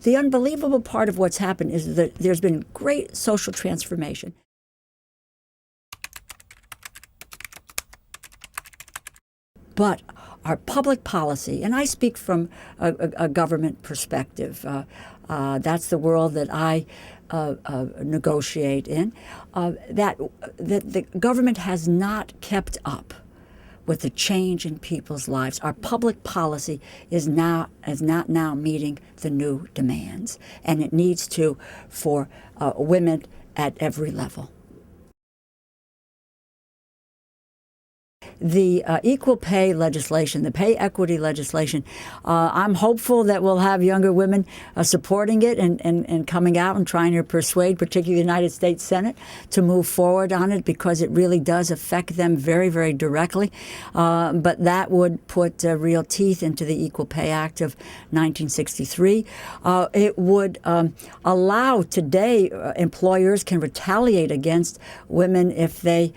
The unbelievable part of what's happened is that there's been great social transformation. But our public policy, and I speak from a government perspective, that's the world that I negotiate in, that the government has not kept up with the change in people's lives. Our public policy is not now meeting the new demands, and it needs to for women at every level. The equal pay legislation, the pay equity legislation, I'm hopeful that we'll have younger women supporting it and coming out and trying to persuade, particularly the United States Senate, to move forward on it, because it really does affect them very, very directly. But that would put real teeth into the Equal Pay Act of 1963. It would allow today employers can retaliate against women if they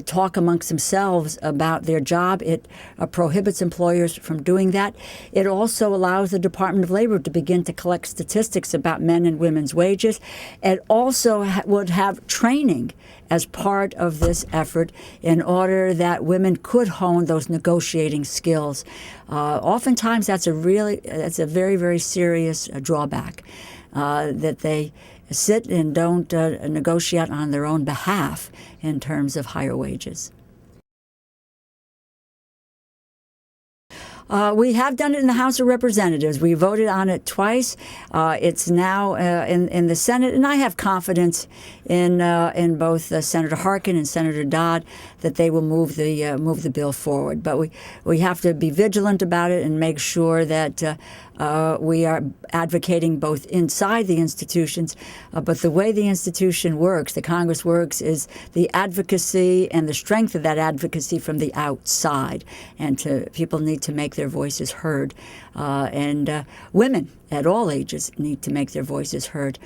talk amongst themselves about their job. It prohibits employers from doing that. It also allows the Department of Labor to begin to collect statistics about men and women's wages. It also would have training as part of this effort in order that women could hone those negotiating skills. Oftentimes that's a very, very serious drawback, that they sit and don't negotiate on their own behalf in terms of higher wages. We have done it in the House of Representatives. We voted on it twice. It's now in the Senate, and I have confidence in both Senator Harkin and Senator Dodd that they will move the bill forward. But we have to be vigilant about it and make sure that we are advocating both inside the institutions, but the way the institution works, the Congress works, is the advocacy and the strength of that advocacy from the outside. And people need to make their voices heard. And women at all ages need to make their voices heard.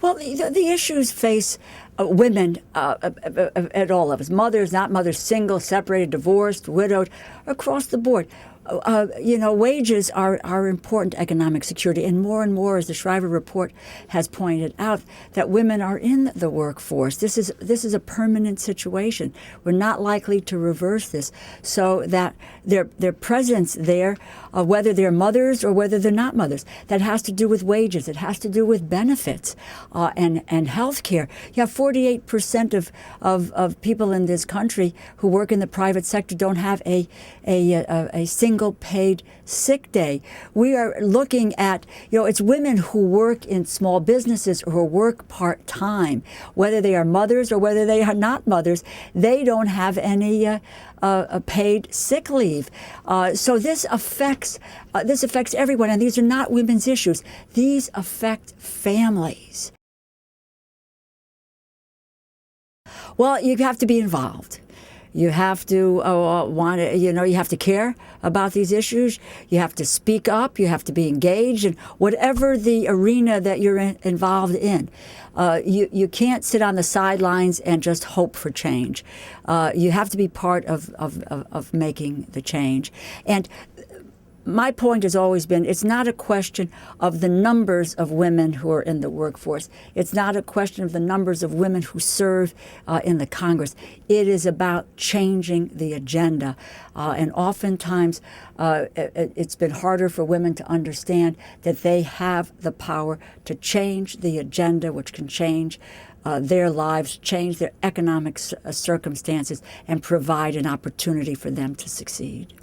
Well, the issues face women at all levels, mothers, not mothers, single, separated, divorced, widowed, across the board. Wages are important to economic security, and more, as the Shriver Report has pointed out, that women are in the workforce. This is a permanent situation. We're not likely to reverse this, so that their presence there, whether they're mothers or whether they're not mothers, that has to do with wages. It has to do with benefits and health care. You have 48% of people in this country who work in the private sector don't have a single paid sick day. We are looking at, it's women who work in small businesses or who work part-time, whether they are mothers or whether they are not mothers, they don't have any paid sick leave. So this affects everyone, and these are not women's issues. These affect families. Well, you have to be involved. You have to you have to care about these issues. You have to speak up. You have to be engaged in whatever the arena that you're involved in. You can't sit on the sidelines and just hope for change. You have to be part of making the change. And my point has always been, it's not a question of the numbers of women who are in the workforce. It's not a question of the numbers of women who serve in the Congress. It is about changing the agenda. And oftentimes, it's been harder for women to understand that they have the power to change the agenda, which can change their lives, change their economic circumstances, and provide an opportunity for them to succeed.